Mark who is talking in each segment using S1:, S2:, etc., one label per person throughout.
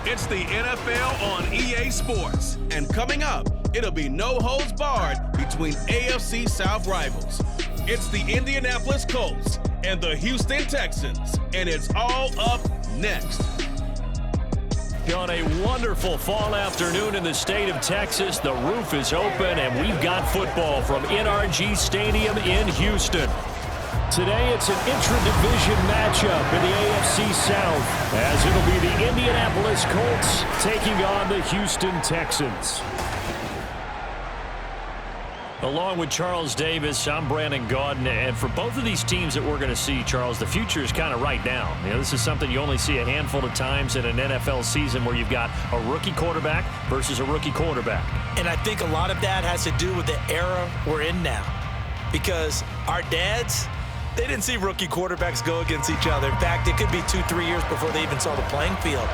S1: It's the NFL on EA Sports. And coming up, it'll be no holds barred between AFC South rivals. It's the Indianapolis Colts and the Houston Texans. And it's all up next.
S2: On a wonderful fall afternoon in the state of Texas, the roof is open and we've got football from NRG Stadium in Houston. Today it's an intra-division matchup in the AFC South as it'll be the Indianapolis Colts taking on the Houston Texans. Along with Charles Davis, I'm Brandon Gaudin, and for both of these teams that we're going to see, Charles, the future is kind of right now. You know, this is something you only see a handful of times in an NFL season where you've got a rookie quarterback versus a rookie quarterback.
S3: And I think a lot of that has to do with the era we're in now. Because our dads, they didn't see rookie quarterbacks go against each other. In fact, it could be 2-3 years before they even saw the playing field.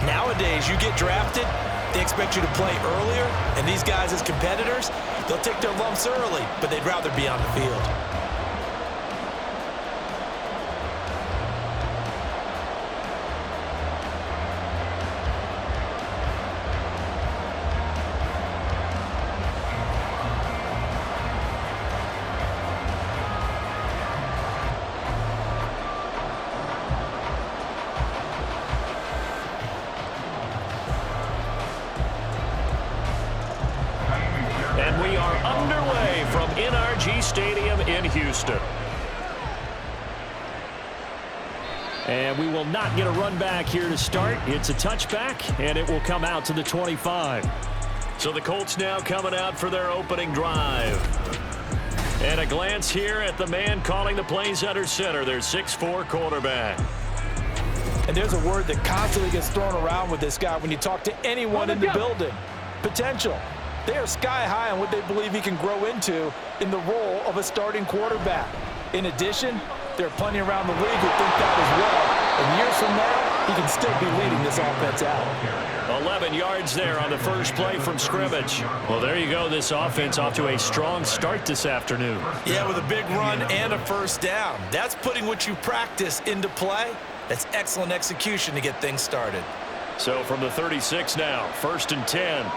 S3: Nowadays, you get drafted, they expect you to play earlier, and these guys as competitors, they'll take their lumps early, but they'd rather be on the field.
S2: And we are underway from NRG Stadium in Houston. And we will not get a run back here to start. It's a touchback, and it will come out to the 25. So the Colts now coming out for their opening drive. And a glance here at the man calling the plays under center, their 6'4" quarterback.
S3: And there's a word that constantly gets thrown around with this guy when you talk to anyone in the building. Potential. They are sky high on what they believe he can grow into in the role of a starting quarterback. In addition, there are plenty around the league who think that as well. And years from now, he can still be leading this offense out.
S2: 11 yards there on the first play from scrimmage. Well, there you go. This offense off to a strong start this afternoon.
S3: Yeah, with a big run and a first down. That's putting what you practice into play. That's excellent execution to get things started.
S2: So from the 36 now, 1st and 10.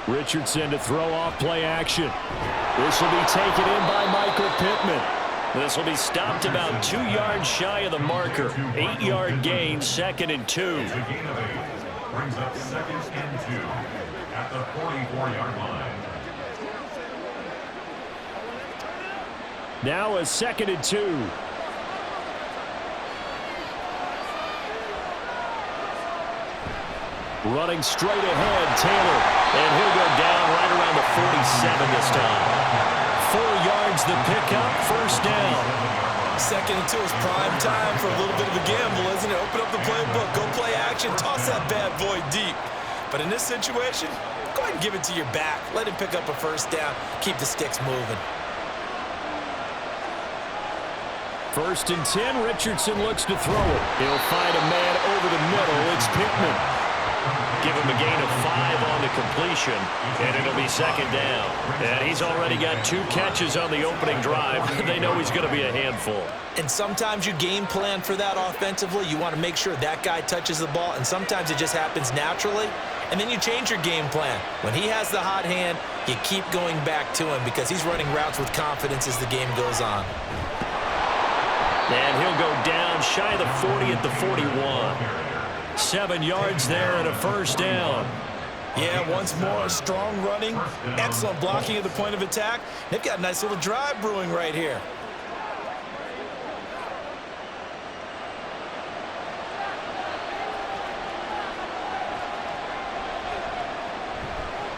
S2: Richardson to throw off play action. This will be taken in by Michael Pittman. This will be stopped about 2 yards shy of the marker. 8-yard gain, 2nd and 2.
S4: Brings up 2nd and 2 at the 44-yard line.
S2: Now a 2nd and 2. Running straight ahead, Taylor. And he'll go down right around the 47 this time. 4 yards the pickup, first down.
S3: 2nd and 2 is prime time for a little bit of a gamble, isn't it? Open up the playbook, go play action, toss that bad boy deep. But in this situation, go ahead and give it to your back. Let him pick up a first down. Keep the sticks moving.
S2: 1st and 10, Richardson looks to throw it. He'll find a man over the middle. It's Pittman. Give him a gain of 5 on the completion, and it'll be 2nd down. And he's already got 2 catches on the opening drive. They know he's going to be a handful.
S3: And sometimes you game plan for that offensively. You want to make sure that guy touches the ball, and sometimes it just happens naturally. And then you change your game plan. When he has the hot hand, you keep going back to him because he's running routes with confidence as the game goes on.
S2: And he'll go down shy of the 40 at the 41. 7 yards there and a first down.
S3: Yeah, once more, strong running, excellent blocking at the point of attack. They've got a nice little drive brewing right here.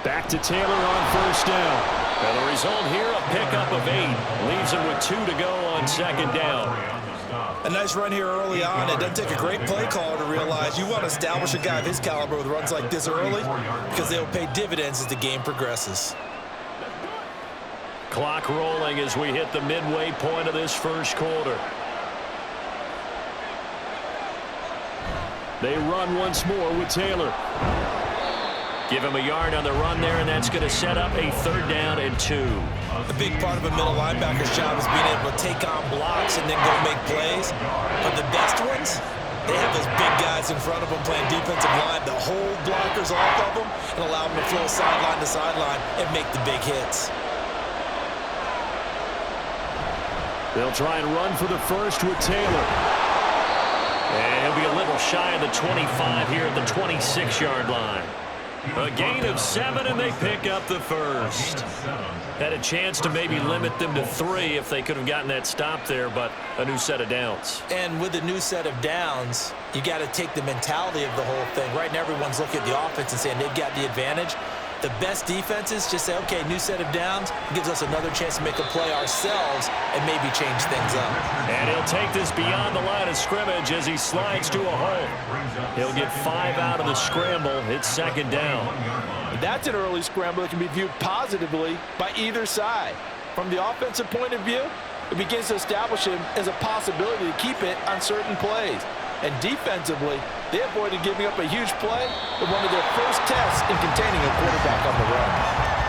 S2: Back to Taylor on first down. And the result here, a pickup of 8. Leaves him with 2 to go on 2nd down.
S3: A nice run here early on. It doesn't take a great play caller to realize you want to establish a guy of his caliber with runs like this early because they'll pay dividends as the game progresses.
S2: Clock rolling as we hit the midway point of this first quarter. They run once more with Taylor. Give him a yard on the run there, and that's going to set up a 3rd down and 2.
S3: A big part of a middle linebacker's job is being able to take on blocks and then go make plays. But the best ones, They have those big guys in front of them playing defensive line to hold blockers off of them and allow them to flow sideline to sideline and make the big hits.
S2: They'll try and run for the first with Taylor. And he'll be a little shy of the 25 here at the 26-yard line. A gain of 7, and they pick up the first. Had a chance to maybe limit them to 3 if they could have gotten that stop there, but a new set of downs.
S3: And with a new set of downs, you got to take the mentality of the whole thing. Right now, everyone's looking at the offense and saying they've got the advantage. The best defenses just say, okay, new set of downs, gives us another chance to make a play ourselves and maybe change things up.
S2: And he'll take this beyond the line of scrimmage as he slides to a hole. He'll get 5 out of the scramble. It's second down.
S5: That's an early scramble that can be viewed positively by either side. From the offensive point of view, it begins to establish him as a possibility to keep it on certain plays. And defensively, they avoided giving up a huge play in one of their first tests in containing a quarterback on the run.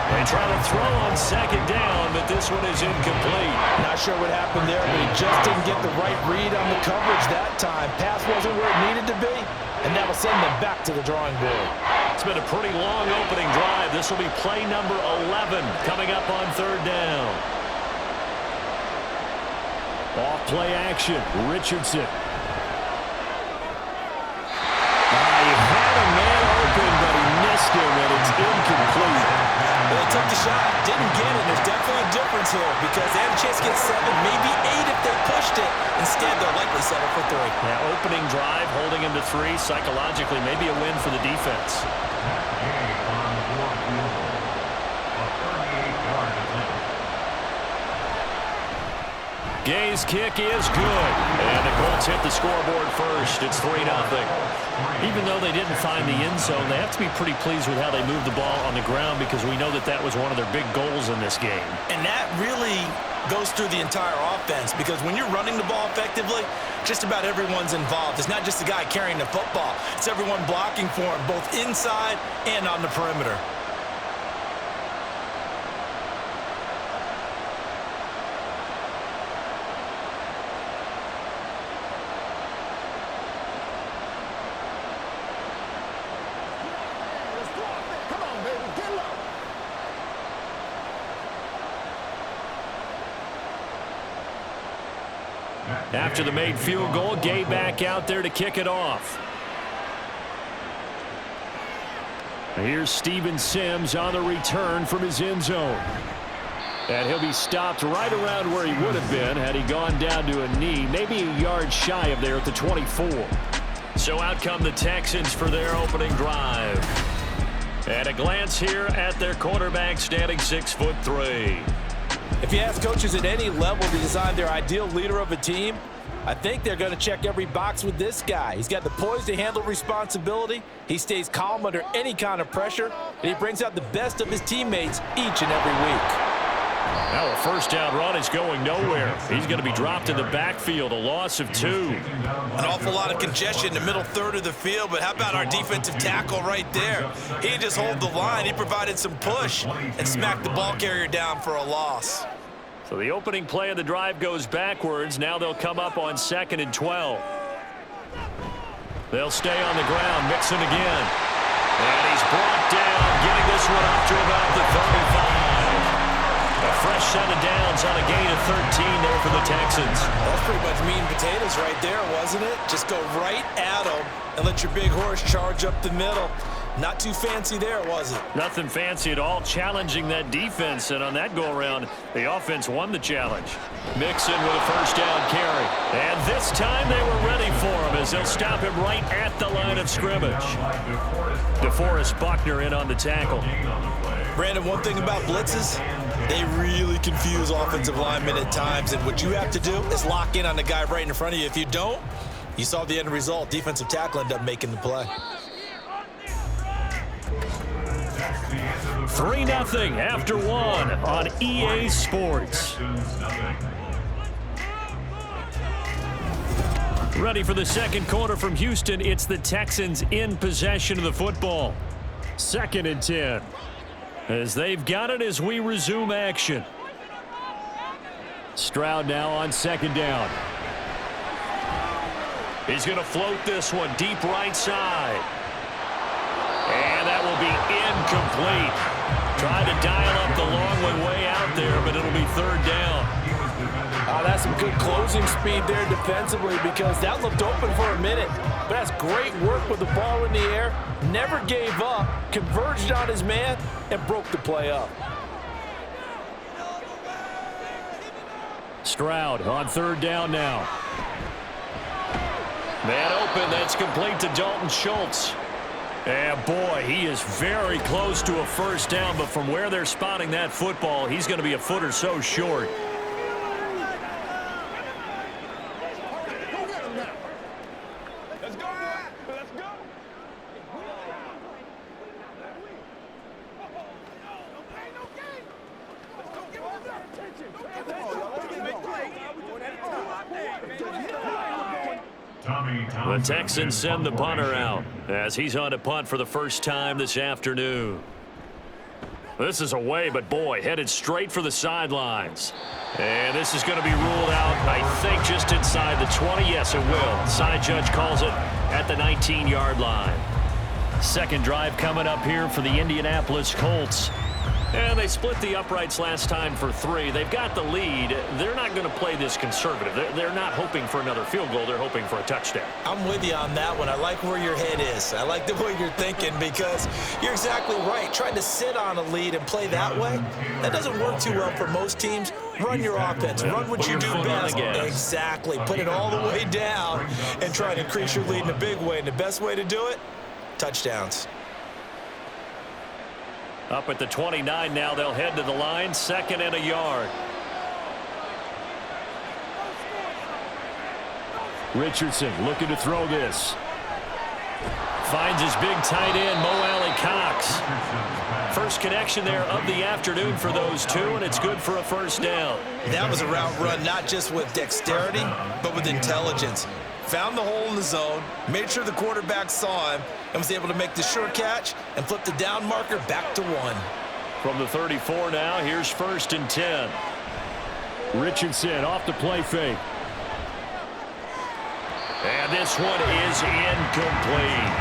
S2: They try to throw on second down, but this one is incomplete.
S5: Not sure what happened there, but he just didn't get the right read on the coverage that time. Pass wasn't where it needed to be, and that will send them back to the drawing board.
S2: It's been a pretty long opening drive. This will be play number 11 coming up on third down. Off play action, Richardson. But he missed him, and it's incomplete.
S3: Well, they took the shot, didn't get it. There's definitely a difference here because they had a chance to get 7, maybe 8 if they pushed it. Instead, they'll likely settle for 3.
S2: Yeah, opening drive, holding him to 3, psychologically, maybe a win for the defense. Gay's kick is good, and the Colts hit the scoreboard first. It's 3-0. Even though they didn't find the end zone, they have to be pretty pleased with how they moved the ball on the ground because we know that that was one of their big goals in this game.
S3: And that really goes through the entire offense because when you're running the ball effectively, just about everyone's involved. It's not just the guy carrying the football. It's everyone blocking for him, both inside and on the perimeter.
S2: After the made field goal, Gay back out there to kick it off. Here's Steven Sims on the return from his end zone. And he'll be stopped right around where he would have been had he gone down to a knee, maybe a yard shy of there at the 24. So out come the Texans for their opening drive. And a glance here at their quarterback standing 6'3".
S5: If you ask coaches at any level to design their ideal leader of a team, I think they're going to check every box with this guy. He's got the poise to handle responsibility. He stays calm under any kind of pressure, and he brings out the best of his teammates each and every week.
S2: Now a first down run is going nowhere. He's going to be dropped in the backfield, a loss of 2.
S3: An awful lot of congestion in the middle third of the field, but how about our defensive tackle right there? He didn't just hold the line. He provided some push and smacked the ball carrier down for a loss.
S2: So the opening play of the drive goes backwards. Now they'll come up on 2nd and 12. They'll stay on the ground. Mixon again. And he's brought down, getting this one up to about the 35. A fresh set of downs on a gain of 13 there for the Texans.
S3: That's pretty much meat and potatoes right there, wasn't it? Just go right at them and let your big horse charge up the middle. Not too fancy there, was it?
S2: Nothing fancy at all, challenging that defense. And on that go-around, the offense won the challenge. Mixon with a first down carry. And this time they were ready for him as they'll stop him right at the line of scrimmage. DeForest Buckner in on the tackle.
S3: Brandon, one thing about blitzes, they really confuse offensive linemen at times. And what you have to do is lock in on the guy right in front of you. If you don't, you saw the end result. Defensive tackle ended up making the play.
S2: 3-0 after 1 on EA Sports. Ready for the second quarter from Houston. It's the Texans in possession of the football. 2nd and 10. As they've got it as we resume action. Stroud now on 2nd down. He's going to float this one deep right side. And that will be incomplete. Trying to dial up the long one way out there, but it'll be third down.
S5: That's some good closing speed there defensively because that looked open for a minute. But that's great work with the ball in the air. Never gave up, converged on his man, and broke the play up.
S2: Stroud on third down now. Man open, that's complete to Dalton Schultz. And boy, he is very close to a first down, but from where they're spotting that football, he's going to be a foot or so short. The Texans send the punter out as he's on to punt for the first time this afternoon. This is away, but boy, headed straight for the sidelines. And this is going to be ruled out, I think, just inside the 20. Yes, it will. Side judge calls it at the 19-yard line. Second drive coming up here for the Indianapolis Colts. And they split the uprights last time for 3. They've got the lead. They're not going to play this conservative. They're not hoping for another field goal. They're hoping for a touchdown.
S3: I'm with you on that one. I like where your head is. I like the way you're thinking because you're exactly right. Trying to sit on a lead and play that way, that doesn't work too well for most teams. Run your offense. Run what you do best. Exactly. Put it all the way down and try to increase your lead in a big way. And the best way to do it, touchdowns.
S2: Up at the 29 now, they'll head to the line, 2nd and a yard. Richardson looking to throw this. Finds his big tight end, Mo Alley-Cox. First connection there of the afternoon for those two, and it's good for a first down.
S3: That was a route run not just with dexterity, but with intelligence. Found the hole in the zone, made sure the quarterback saw him, and was able to make the sure catch and flip the down marker back to 1.
S2: From the 34 now, here's 1st and 10. Richardson off the play fake. And this one is incomplete.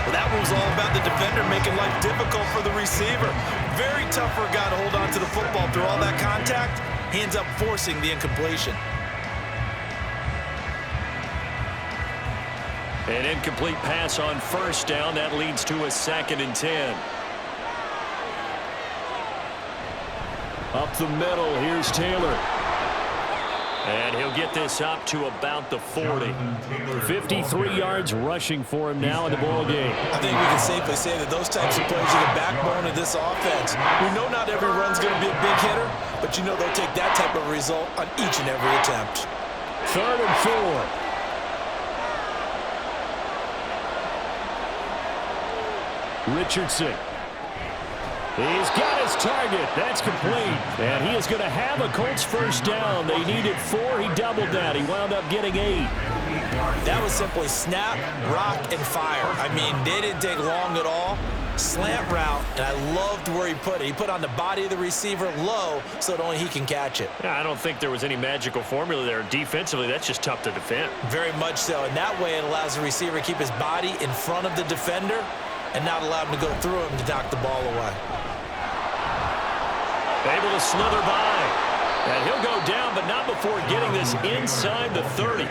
S3: Well, that one was all about the defender making life difficult for the receiver. Very tough for a guy to hold on to the football through all that contact. He ends up forcing the incompletion.
S2: An incomplete pass on first down. That leads to a 2nd and 10. Up the middle, here's Taylor. And he'll get this up to about the 40. 53 yards rushing for him now in the ball game.
S3: I think we can safely say that those types of plays are the backbone of this offense. We know not every run's going to be a big hitter, but you know they'll take that type of result on each and every attempt.
S2: 3rd and 4. Richardson. He's got his target. That's complete. And he is going to have a Colts first down. They needed 4. He doubled that. He wound up getting 8.
S3: That was simply snap, rock, and fire. I mean, they didn't take long at all. Slant route, and I loved where he put it. He put on the body of the receiver low so that only he can catch it.
S2: Yeah, I don't think there was any magical formula there. Defensively, that's just tough to defend.
S3: Very much so. And that way it allows the receiver to keep his body in front of the defender and not allow him to go through him to knock the ball away.
S2: Able to slither by. And he'll go down, but not before getting this inside the 30.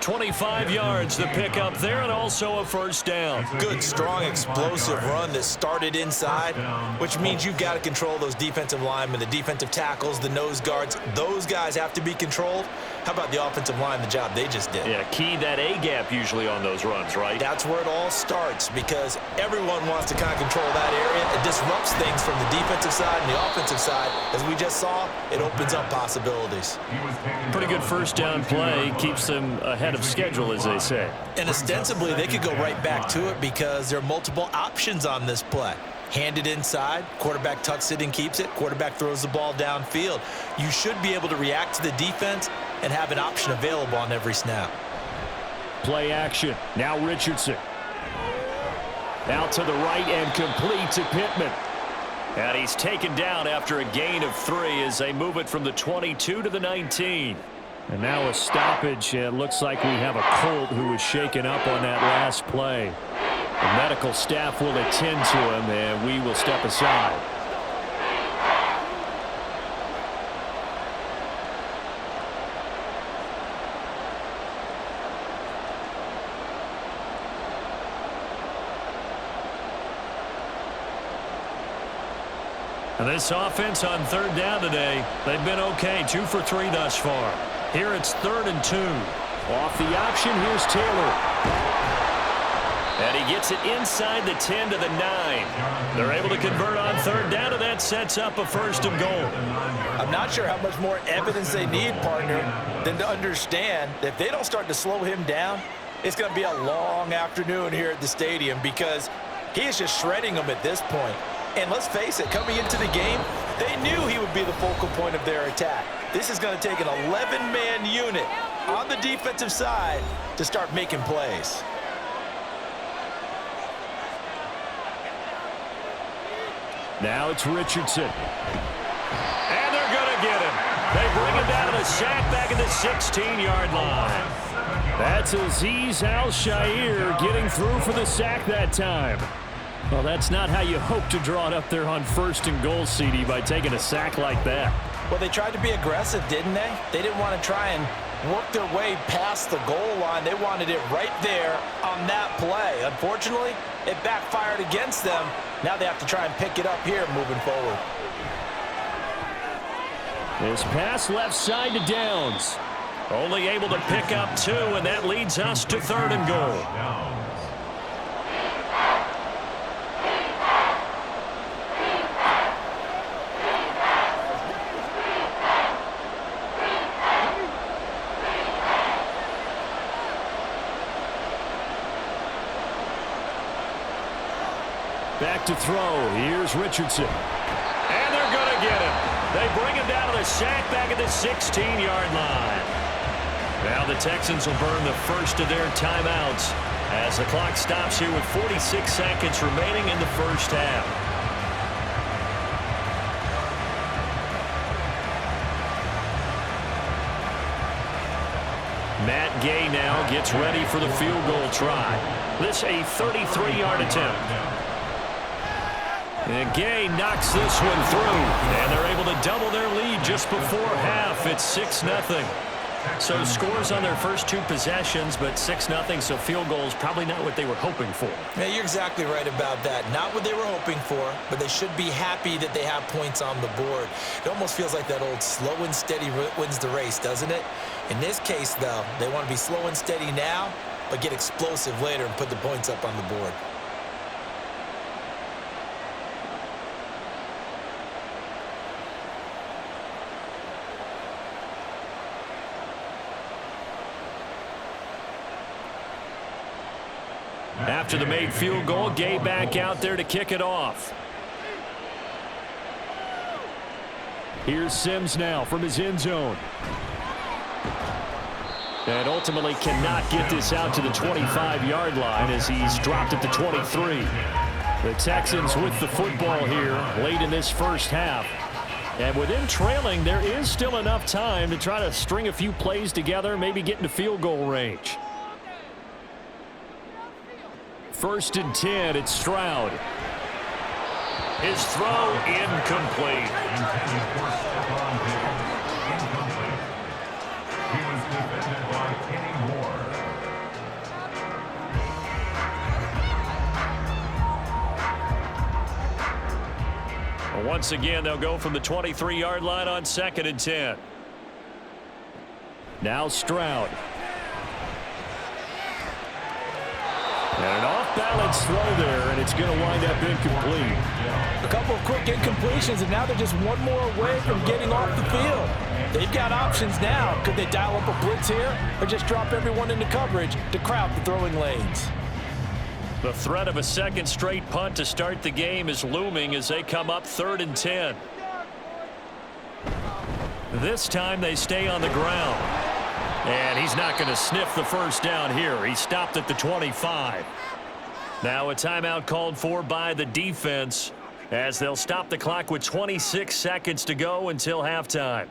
S2: 25 yards the pickup there, and also a first down.
S3: Good, strong, explosive run that started inside, which means you've got to control those defensive linemen, the defensive tackles, the nose guards. Those guys have to be controlled. How about the offensive line, the job they just did?
S2: Yeah, key that A-gap usually on those runs, right?
S3: That's where it all starts because everyone wants to kind of control that area. It disrupts things from the defensive side and the offensive side. As we just saw, it opens up possibilities.
S2: Pretty good first down play. Keeps them ahead of schedule, as they say.
S3: And ostensibly, they could go right back to it because there are multiple options on this play. Hand it inside, quarterback tucks it and keeps it, quarterback throws the ball downfield. You should be able to react to the defense and have an option available on every snap.
S2: Play action. Now Richardson. Out to the right and complete to Pittman. And he's taken down after a gain of 3 as they move it from the 22 to the 19. And now a stoppage. It looks like we have a Colt who was shaken up on that last play. The medical staff will attend to him, and we will step aside. And this offense on third down today, they've been okay. 2 for 3 thus far. Here it's 3rd and 2. Off the option, here's Taylor. And he gets it inside the 10 to the 9. They're able to convert on third down, and that sets up a 1st and goal.
S3: I'm not sure how much more evidence they need, partner, than to understand that if they don't start to slow him down, it's going to be a long afternoon here at the stadium because he is just shredding them at this point. And let's face it, coming into the game, they knew he would be the focal point of their attack. This is going to take an 11-man unit on the defensive side to start making plays.
S2: Now it's Richardson. And they're going to get him. They bring him down to the sack back at the 16-yard line. That's Azeez Al-Shaair getting through for the sack that time. Well, that's not how you hope to draw it up there on 1st and goal, CD, by taking a sack like that.
S3: Well, they tried to be aggressive, didn't they? They didn't want to try and work their way past the goal line. They wanted it right there on that play. Unfortunately, it backfired against them. Now they have to try and pick it up here moving forward.
S2: This pass left side to Downs. Only able to pick up 2, and that leads us to 3rd and goal. Back to throw. Here's Richardson. And they're going to get him. They bring him down to the sack back at the 16-yard line. Now the Texans will burn the first of their timeouts as the clock stops here with 46 seconds remaining in the first half. Matt Gay now gets ready for the field goal try. This a 33-yard attempt. And Gay knocks this one through. And they're able to double their lead just before half. It's 6-0. So scores on their first 2 possessions, but 6-0, so field goals probably not what they were hoping for.
S3: Yeah, you're exactly right about that. Not what they were hoping for, but they should be happy that they have points on the board. It almost feels like that old slow and steady wins the race, doesn't it? In this case, though, they want to be slow and steady now, but get explosive later and put the points up on the board.
S2: After the made field goal, Gay back out there to kick it off. Here's Sims now from his end zone. And ultimately cannot get this out to the 25-yard line as he's dropped at the 23. The Texans with the football here late in this first half. And with them trailing, there is still enough time to try to string a few plays together, maybe get into field goal range. 1st and 10, it's Stroud. His throw incomplete.
S4: He was defended by Kenny Moore.
S2: Well, once again, they'll go from the 23-yard line on 2nd and 10. Now Stroud. And an off-balance throw there, and it's going to wind up incomplete.
S3: A couple of quick incompletions, and now they're just one more away from getting off the field. They've got options now. Could they dial up a blitz here or just drop everyone into coverage to crowd the throwing lanes?
S2: The threat of a second straight punt to start the game is looming as they come up 3rd and 10. This time they stay on the ground. And he's not going to sniff the first down here. He stopped at the 25. Now a timeout called for by the defense as they'll stop the clock with 26 seconds to go until halftime.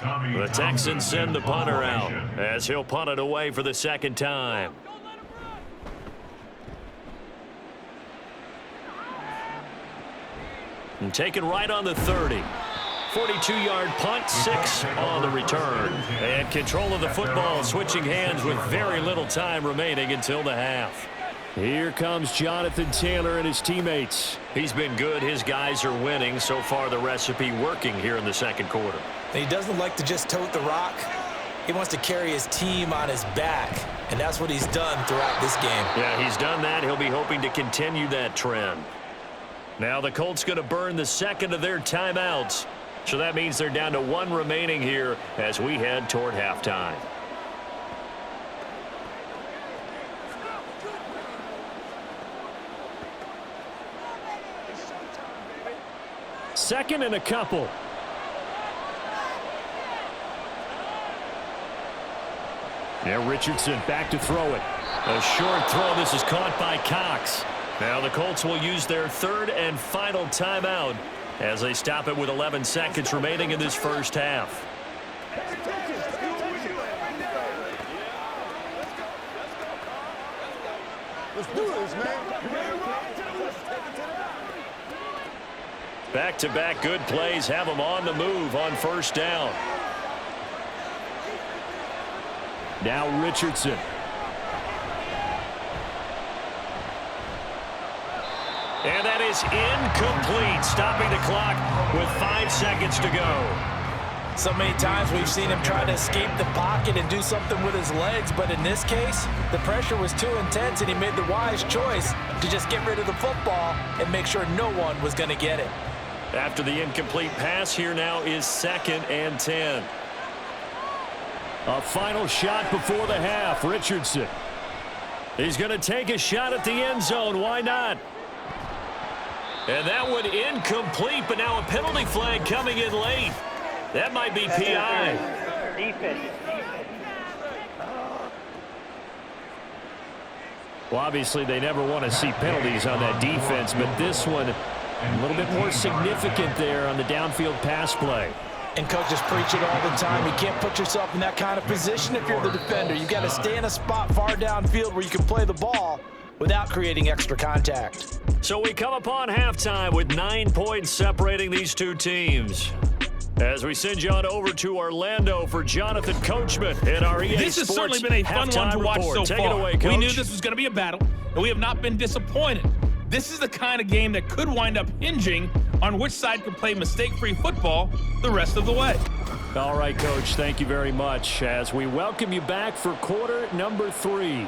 S2: The Texans send the punter out as he'll punt it away for the second time. And taken right on the 30. 42-yard punt, 6 on the return. And control of the football, switching hands with very little time remaining until the half. Here comes Jonathan Taylor and his teammates. He's been good. His guys are winning. So far, the recipe working here in the second quarter.
S3: He doesn't like to just tote the rock. He wants to carry his team on his back, and that's what he's done throughout this game.
S2: Yeah, he's done that. He'll be hoping to continue that trend. Now the Colts going to burn the second of their timeouts. So that means they're down to 1 remaining here as we head toward halftime. Second and a couple. Now Richardson back to throw it. A short throw. This is caught by Cox. Now the Colts will use their third and final timeout as they stop it with 11 seconds remaining in this first half.
S6: Let's do this, man.
S2: Back-to-back good plays have them on the move on first down. Now Richardson. And that is incomplete, stopping the clock with 5 seconds to go.
S3: So many times we've seen him try to escape the pocket and do something with his legs, but in this case, the pressure was too intense and he made the wise choice to just get rid of the football and make sure no one was going to get it.
S2: After the incomplete pass, here now is 2nd and 10. A final shot before the half, Richardson. He's going to take a shot at the end zone. Why not? And that one incomplete, but now a penalty flag coming in late. That might be PI. Well, obviously they never want to see penalties on that defense, but this one a little bit more significant there on the downfield pass play.
S3: And coaches preach it all the time. You can't put yourself in that kind of position if you're the defender. You've got to stay in a spot far downfield where you can play the ball without creating extra contact.
S2: So we come upon halftime with 9 points separating these two teams. As we send you on over to Orlando for Jonathan Coachman in our EA
S7: This has
S2: Sports
S7: certainly been a fun one to watch
S2: report.
S7: so
S2: Take
S7: far.
S2: it away, Coach.
S7: We knew this was going to be a battle, and we have not been disappointed. This is the kind of game that could wind up hinging on which side can play mistake-free football the rest of the way.
S2: All right, Coach, thank you very much as we welcome you back for quarter number 3.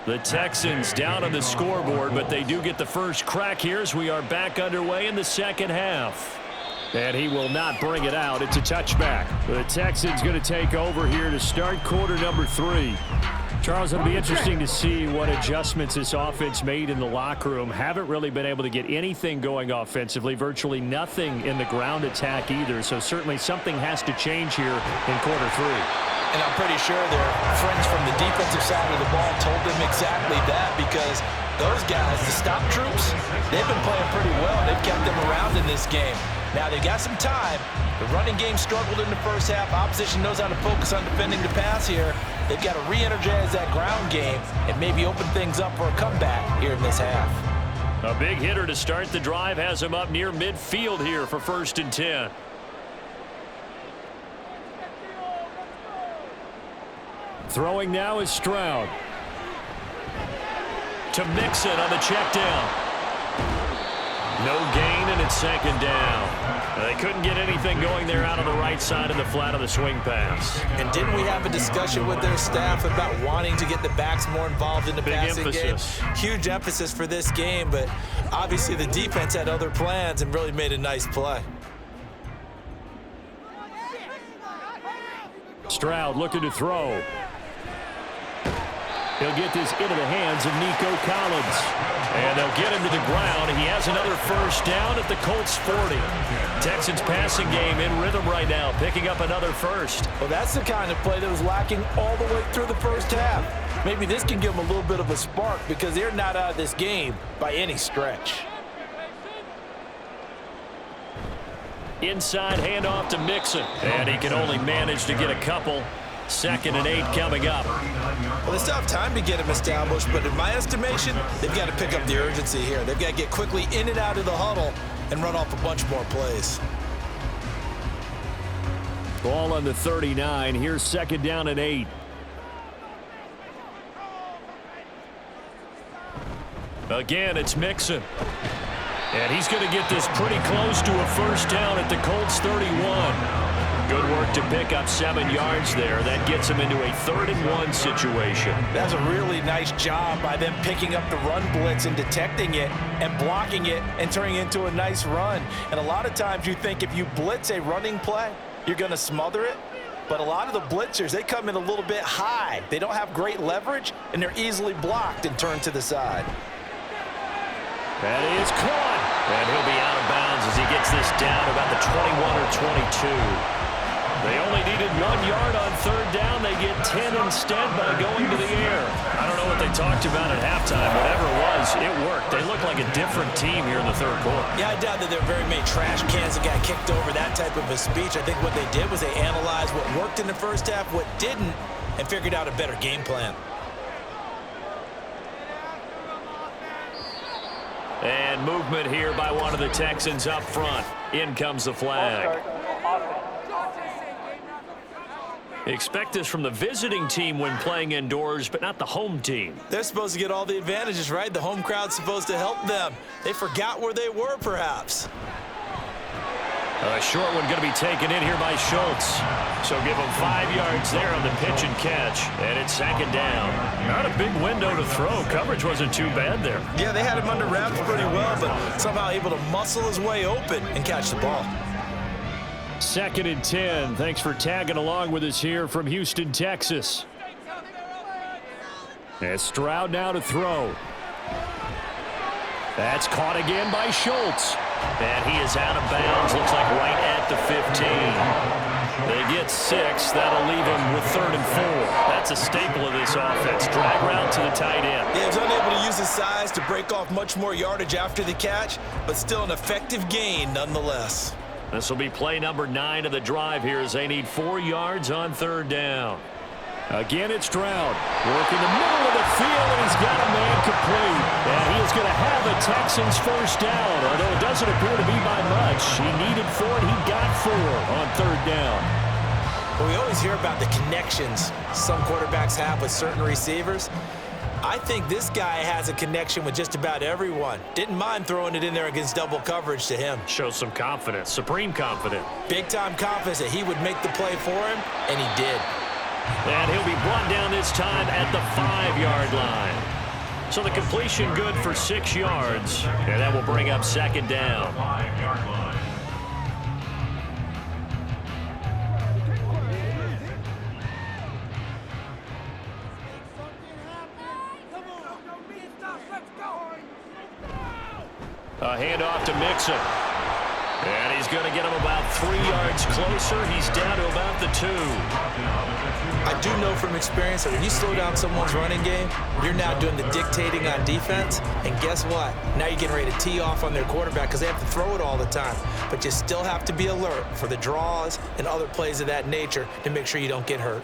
S2: The Texans down on the scoreboard, but they do get the first crack here as we are back underway in the second half. And he will not bring it out. It's a touchback. The Texans going to take over here to start quarter number 3. Charles, it'll be interesting to see what adjustments this offense made in the locker room. Haven't really been able to get anything going offensively, virtually nothing in the ground attack either. So certainly something has to change here in quarter 3.
S3: And I'm pretty sure their friends from the defensive side of the ball told them exactly that, because those guys, the stop troops, they've been playing pretty well. They've kept them around in this game. Now, they got some time. The running game struggled in the first half. Opposition knows how to focus on defending the pass here. They've got to re-energize that ground game and maybe open things up for a comeback here in this half.
S2: A big hitter to start the drive has him up near midfield here for 1st and 10. Throwing now is Stroud. To Mixon on the check down. No gain, and it's 2nd down. They couldn't get anything going there out on the right side of the flat of the swing pass.
S3: And didn't we have a discussion with their staff about wanting to get the backs more involved in the passing game? Huge emphasis for this game, but obviously the defense had other plans and really made a nice play.
S2: Stroud looking to throw. He'll get this into the hands of Nico Collins. And they'll get him to the ground. He has another first down at the Colts 40. Texans passing game in rhythm right now, picking up another first.
S5: Well, that's the kind of play that was lacking all the way through the first half. Maybe this can give them a little bit of a spark because they're not out of this game by any stretch.
S2: Inside handoff to Mixon. And he can only manage to get a couple. 2nd and 8 coming up.
S3: Well, they still have time to get him established, but in my estimation, they've got to pick up the urgency here. They've got to get quickly in and out of the huddle and run off a bunch more plays.
S2: Ball on the 39. Here's 2nd down and 8. Again, it's Mixon. And he's going to get this pretty close to a first down at the Colts 31. Good work to pick up 7 yards there. That gets him into a 3rd and 1 situation.
S5: That's a really nice job by them picking up the run blitz and detecting it and blocking it and turning it into a nice run. And a lot of times you think if you blitz a running play, you're going to smother it. But a lot of the blitzers, they come in a little bit high. They don't have great leverage, and they're easily blocked and turned to the side.
S2: That is caught. And he'll be out of bounds as he gets this down about the 21 or 22. They only needed 1 yard on 3rd down. They get 10 instead by going to the air. I don't know what they talked about at halftime. Whatever it was, it worked. They look like a different team here in the 3rd quarter.
S3: Yeah, I doubt that there are very many trash cans that got kicked over, that type of a speech. I think what they did was they analyzed what worked in the first half, what didn't, and figured out a better game plan.
S2: And movement here by one of the Texans up front. In comes the flag. Expect this from the visiting team when playing indoors, but not the home team.
S3: They're supposed to get all the advantages, right? The home crowd's supposed to help them. They forgot where they were, perhaps.
S2: A short one going to be taken in here by Schultz. So give him 5 yards there on the pitch and catch. And it's 2nd down. Not a big window to throw. Coverage wasn't too bad there.
S3: Yeah, they had him under wraps pretty well, but somehow able to muscle his way open and catch the ball.
S2: 2nd and 10. Thanks for tagging along with us here from Houston, Texas. As Stroud now to throw. That's caught again by Schultz. And he is out of bounds. Looks like right at the 15. They get 6. That'll leave him with 3rd and 4. That's a staple of this offense. Drag route to the tight end.
S3: Yeah, he was unable to use his size to break off much more yardage after the catch, but still an effective gain nonetheless.
S2: This will be play number 9 of the drive here as they need 4 yards on 3rd down. Again, it's Stroud. Working the middle of the field, and he's got a man complete. And he is going to have the Texans first down, although it doesn't appear to be by much. He needed 4, and he got 4 on 3rd down.
S3: Well, we always hear about the connections some quarterbacks have with certain receivers. I think this guy has a connection with just about everyone. Didn't mind throwing it in there against double coverage to him.
S2: Shows some confidence, supreme confidence.
S3: Big-time confidence that he would make the play for him, and he did.
S2: And he'll be brought down this time at the 5-yard line. So the completion good for 6 yards, and that will bring up 2nd down.
S4: 5-yard line.
S2: A handoff to Mixon. And he's going to get him about 3 yards closer. He's down to about the 2.
S3: I do know from experience that when you slow down someone's running game, you're now doing the dictating on defense. And guess what? Now you're getting ready to tee off on their quarterback because they have to throw it all the time. But you still have to be alert for the draws and other plays of that nature to make sure you don't get hurt.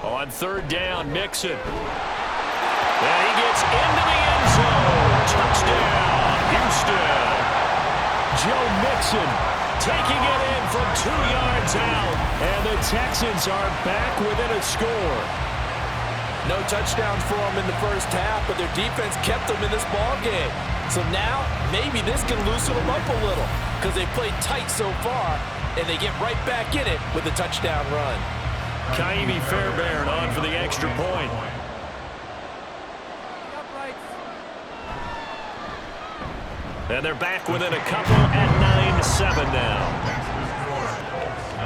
S2: On 3rd down, Mixon. And he gets into the end zone. Touchdown, Houston. Joe Mixon taking it in from 2 yards out. And the Texans are back within a score.
S5: No touchdowns for them in the first half, but their defense kept them in this ball game. So now, maybe this can loosen them up a little because they played tight so far, and they get right back in it with a touchdown run.
S2: Kaimi Fairbairn on for the extra point. And they're back within a couple at 9-7 now.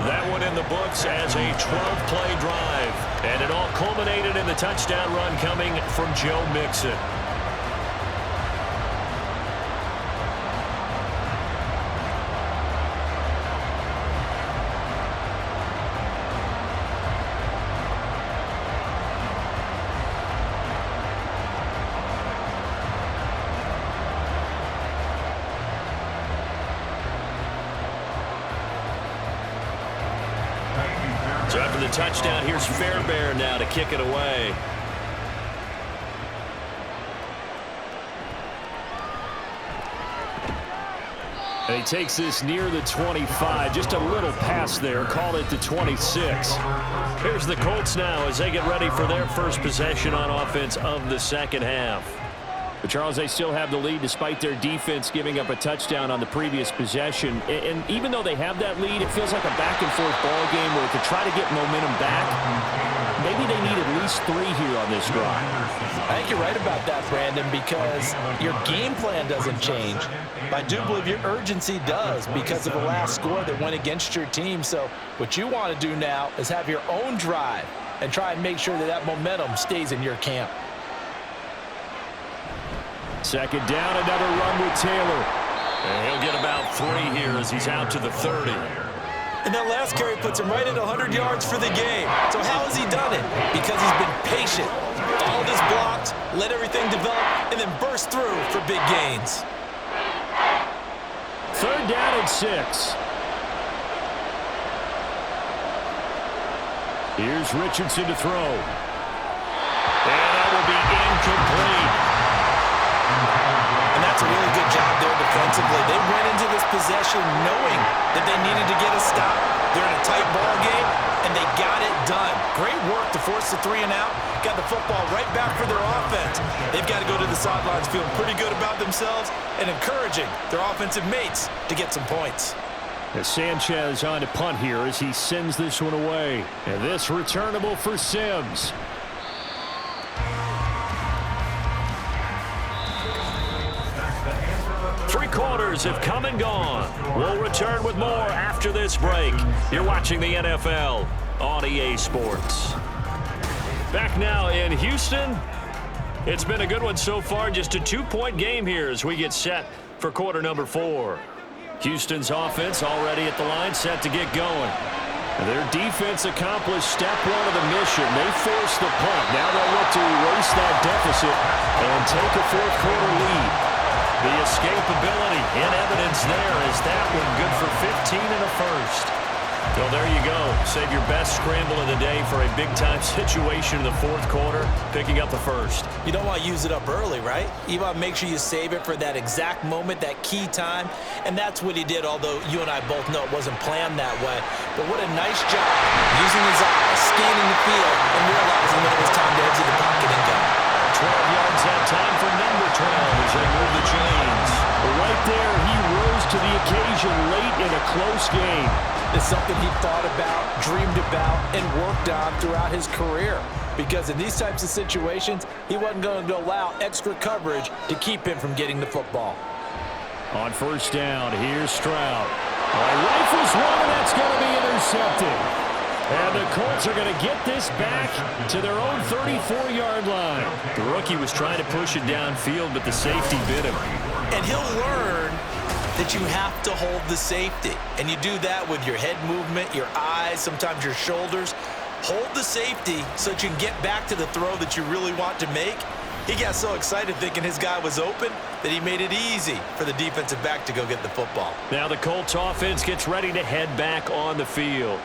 S2: That one in the books as a 12-play drive. And it all culminated in the touchdown run coming from Joe Mixon. So after the touchdown, here's Fairbairn now to kick it away. And he takes this near the 25, just a little pass there, called it the 26. Here's the Colts now as they get ready for their first possession on offense of the second half. But Charles, they still have the lead despite their defense giving up a touchdown on the previous possession. And even though they have that lead, it feels like a back-and-forth ball game where to try to get momentum back, maybe they need at least 3 here on this drive.
S5: I think you're right about that, Brandon, because your game plan doesn't change. But I do believe your urgency does because of the last score that went against your team. So what you want to do now is have your own drive and try and make sure that that momentum stays in your camp.
S2: Second down, another run with Taylor. And he'll get about 3 here as he's out to the 30.
S5: And that last carry puts him right at 100 yards for the game. So how has he done it? Because he's been patient, followed his blocks, let everything develop, and then burst through for big gains.
S2: Third down and 6. Here's Richardson to throw. And that will be incomplete.
S5: And that's a really good job there defensively. They went into this possession knowing that they needed to get a stop. They're in a tight ball game, and they got it done. Great work to force the 3 and out. Got the football right back for their offense. They've got to go to the sidelines feeling pretty good about themselves and encouraging their offensive mates to get some points.
S2: As Sanchez on to punt here as he sends this one away. And this returnable for Sims. Quarters have come and gone. We'll return with more after this break. You're watching the NFL on EA Sports. Back now in Houston. It's been a good one so far. Just a 2-point game here as we get set for quarter number 4. Houston's offense already at the line, set to get going. Their defense accomplished step 1 of the mission. They forced the punt. Now they'll look to erase that deficit and take a fourth-quarter lead. The escapability in evidence there is that one good for 15 and a first. Well, there you go. Save your best scramble of the day for a big-time situation in the fourth quarter, picking up the first.
S5: You don't want to use it up early, right? You want to make sure you save it for that exact moment, that key time, and that's what he did, although you and I both know it wasn't planned that way. But what a nice job using his eyes, scanning the field, and realizing when it was time to exit the pocket and go.
S2: 12 yards that time for number 12 as they move the chains. Right there, he rose to the occasion late in a close game.
S5: It's something he thought about, dreamed about, and worked on throughout his career. Because in these types of situations, he wasn't going to allow extra coverage to keep him from getting the football.
S2: On first down, here's Stroud. Rifles one, and that's going to be intercepted. And the Colts are going to get this back to their own 34-yard line. The rookie was trying to push it downfield, but the safety bit him.
S5: And he'll learn that you have to hold the safety. And you do that with your head movement, your eyes, sometimes your shoulders. Hold the safety so that you can get back to the throw that you really want to make. He got so excited thinking his guy was open that he made it easy for the defensive back to go get the football.
S2: Now the Colts offense gets ready to head back on the field.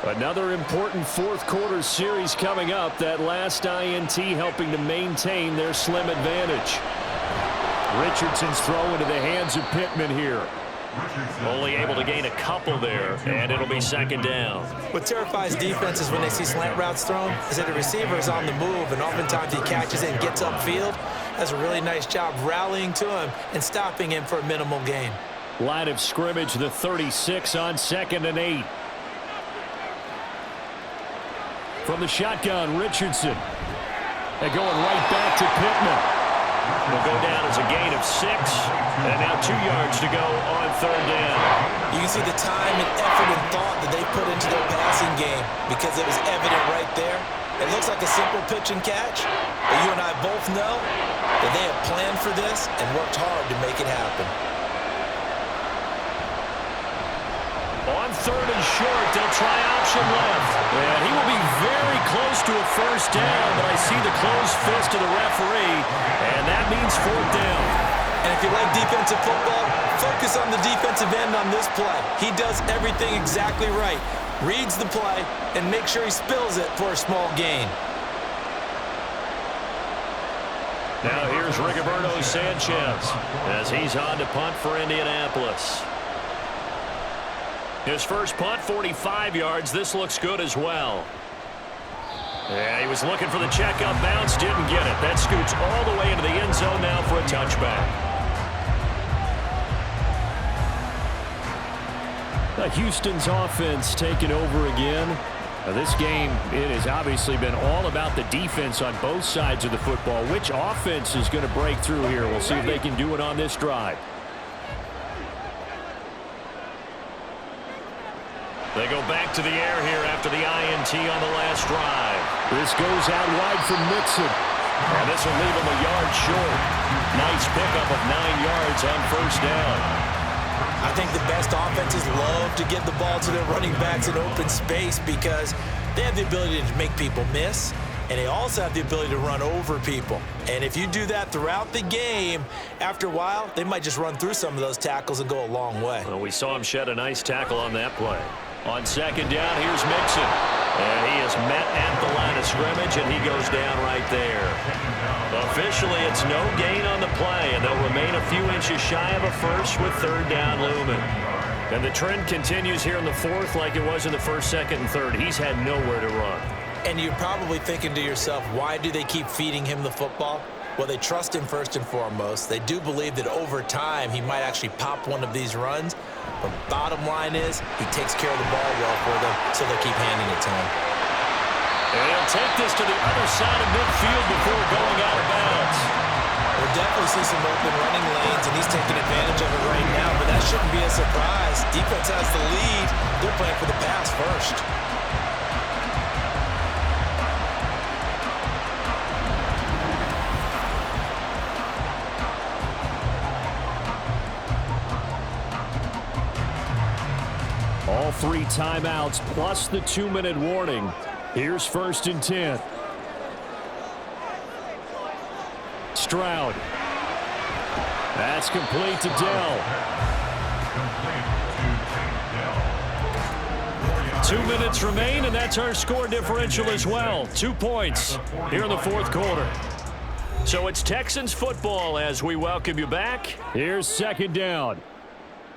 S2: Another important fourth-quarter series coming up. That last INT helping to maintain their slim advantage. Richardson's throw into the hands of Pittman here. Only able to gain a couple there, and it'll be second down.
S5: What terrifies defenses when they see slant routes thrown is that the receiver is on the move, and oftentimes he catches it and gets upfield.
S3: does a really nice job rallying to him and stopping him for a minimal gain.
S2: Line of scrimmage, the 36 on 2nd and 8. From the shotgun, Richardson. They're going right back to Pittman. Will go down as a gain of 6. And now 2 yards to go on 3rd down.
S3: You can see the time and effort and thought that they put into their passing game because it was evident right there. It looks like a simple pitch and catch, but you and I both know that they have planned for this and worked hard to make it happen.
S2: On 3rd and short, they'll try option left. And he will be very close to a 1st down, but I see the closed fist of the referee, and that means 4th down.
S3: And if you like defensive football, focus on the defensive end on this play. He does everything exactly right. Reads the play and makes sure he spills it for a small gain.
S2: Now here's Rigoberto Sanchez as he's on to punt for Indianapolis. His first punt, 45 yards. This looks good as well. Yeah, he was looking for the checkup bounce, didn't get it. That scoots all the way into the end zone now for a touchback. Houston's offense taking over again. This game, it has obviously been all about the defense on both sides of the football. Which offense is going to break through here? We'll see if they can do it on this drive. They go back to the air here after the INT on the last drive. This goes out wide for Mixon. And this will leave him a yard short. Nice pickup of 9 yards on 1st down.
S3: I think the best offenses love to get the ball to their running backs in open space because they have the ability to make people miss, and they also have the ability to run over people. And if you do that throughout the game, after a while, they might just run through some of those tackles and go a long way.
S2: Well, we saw him shed a nice tackle on that play. On 2nd down, here's Mixon. And he is met at the line of scrimmage, and he goes down right there. Officially, it's no gain on the play, and they'll remain a few inches shy of a first with 3rd down looming. And the trend continues here in the 4th like it was in the 1st, 2nd, and 3rd. He's had nowhere to run.
S3: And you're probably thinking to yourself, why do they keep feeding him the football? Well, they trust him first and foremost. They do believe that over time he might actually pop one of these runs. But bottom line is he takes care of the ball well for them, so they'll keep handing it to him.
S2: And he'll take this to the other side of midfield before going out of bounds.
S3: We'll definitely see some open running lanes, and he's taking advantage of it right now, but that shouldn't be a surprise. Defense has the lead. They're playing for the pass first.
S2: All 3 timeouts plus the 2-minute warning. Here's 1st and 10. Stroud. That's complete to Dell. 2 minutes remain, and that's our score differential as well. 2 points here in the 4th quarter. So it's Texans football as we welcome you back. Here's 2nd down.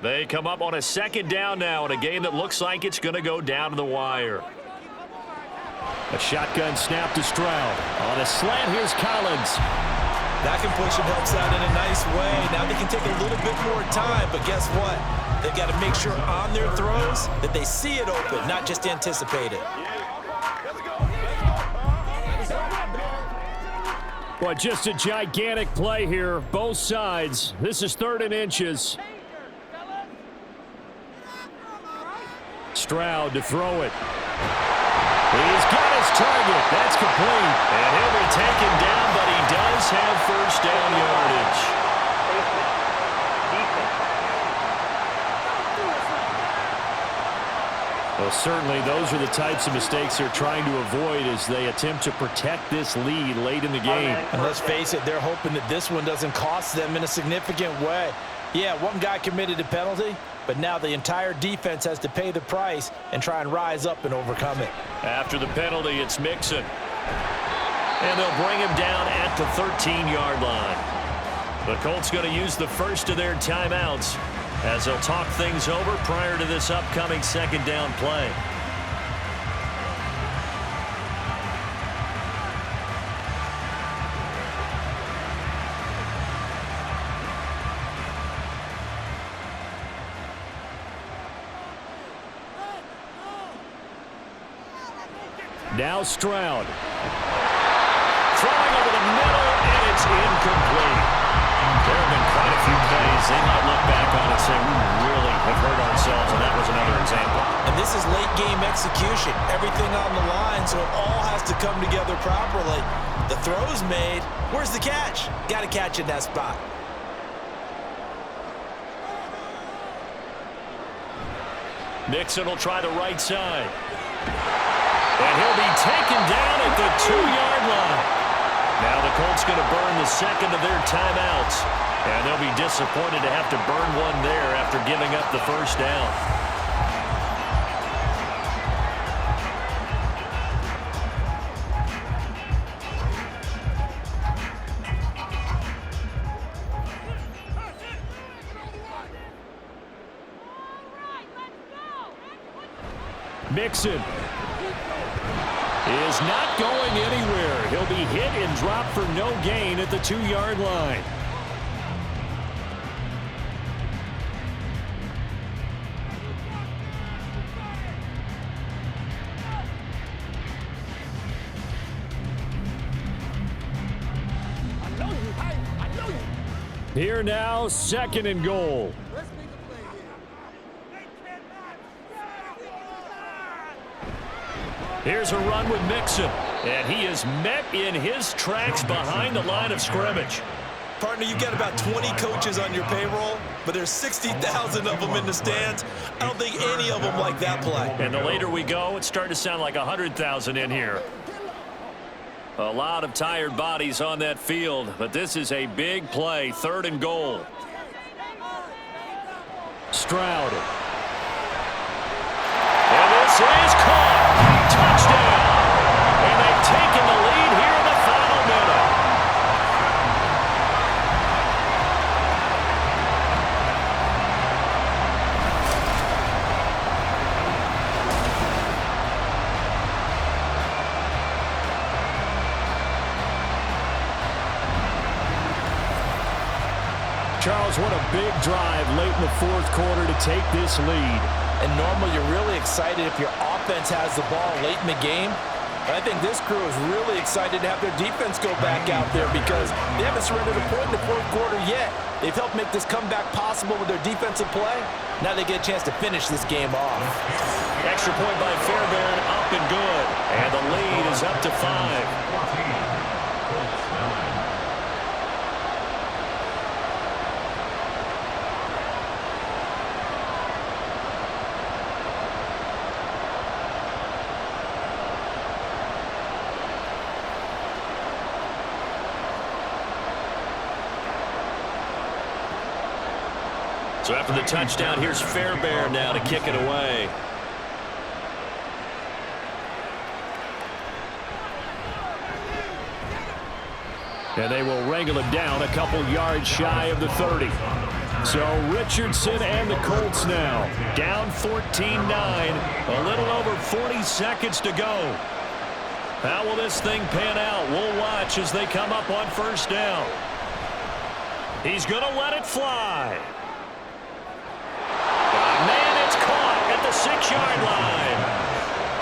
S2: They come up on a 2nd down now in a game that looks like it's going to go down to the wire. A shotgun snap to Stroud. On a slant, here's Collins.
S3: That completion helps out in a nice way. Now they can take a little bit more time, but guess what? They've got to make sure on their throws that they see it open, not just anticipate it.
S2: Well, just a gigantic play here, both sides. This is 3rd and inches. Stroud to throw it. He's got his target. That's complete. And he'll be taken down, but he does have 1st down yardage. Well, certainly those are the types of mistakes they're trying to avoid as they attempt to protect this lead late in the game.
S5: And let's face it, they're hoping that this one doesn't cost them in a significant way. Yeah, one guy committed a penalty, but now the entire defense has to pay the price and try and rise up and overcome it.
S2: After the penalty, it's Mixon. And they'll bring him down at the 13-yard line. The Colts going to use the first of their timeouts as they'll talk things over prior to this upcoming 2nd down play. Now Stroud. Throwing over the middle, and it's incomplete. There have been quite a few plays they might look back on and say, we really have hurt ourselves, and that was another example.
S3: And this is late-game execution. Everything on the line, so it all has to come together properly. The throw's made. Where's the catch? Got to catch in that spot.
S2: Mixon will try the right side. And he'll be taken down at the 2-yard line. Now the Colts going to burn the second of their timeouts. And they'll be disappointed to have to burn one there after giving up the first down. Mixon is not going anywhere. He'll be hit and dropped for no gain at the 2-yard line. Here now, 2nd and goal. Here's a run with Mixon, and he is met in his tracks behind the line of scrimmage.
S3: Partner, you've got about 20 coaches on your payroll, but there's 60,000 of them in the stands. I don't think any of them like that play.
S2: And the later we go, it's starting to sound like 100,000 in here. A lot of tired bodies on that field, but this is a big play, 3rd and goal. Stroud. And this is caught. Touchdown. And they've taken the lead here in the final minute. Charles, what a big drive late in the 4th quarter to take this lead.
S5: And normally you're really excited if your offense has the ball late in the game. But I think this crew is really excited to have their defense go back out there because they haven't surrendered a point in the 4th quarter yet. They've helped make this comeback possible with their defensive play. Now they get a chance to finish this game off.
S2: Extra point by Fairbairn, up and good. And the lead is up to 5. So after the touchdown, here's Fairbairn now to kick it away. And they will wrangle him down a couple yards shy of the 30. So Richardson and the Colts now down 14-9, a little over 40 seconds to go. How will this thing pan out? We'll watch as they come up on 1st down. He's going to let it fly. Man, it's caught at the 6-yard line.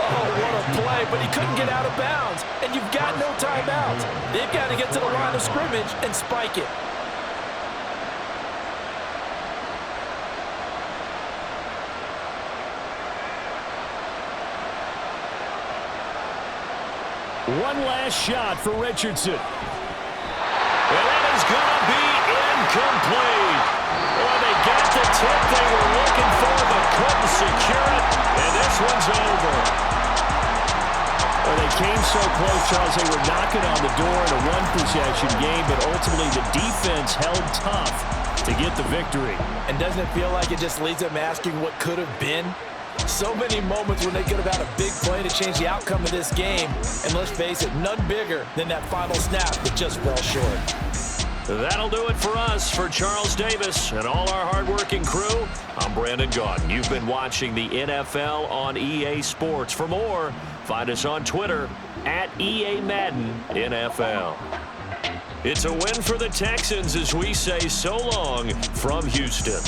S5: Oh, what a play, but he couldn't get out of bounds. And you've got no timeouts. They've got to get to the line of scrimmage and spike it.
S2: One last shot for Richardson. And that is going to be incomplete. Well, they got the tip they were looking for, but couldn't secure it, and this one's over. Well, they came so close, Charles. They were knocking on the door in a one-possession game, but ultimately the defense held tough to get the victory.
S5: And doesn't it feel like it just leaves them asking what could have been? So many moments when they could have had a big play to change the outcome of this game. And let's face it, none bigger than that final snap that just fell short.
S2: That'll do it for us. For Charles Davis and all our hardworking crew, I'm Brandon Gaudin. You've been watching the NFL on EA Sports. For more, find us on Twitter at EA Madden NFL. It's a win for the Texans as we say so long from Houston.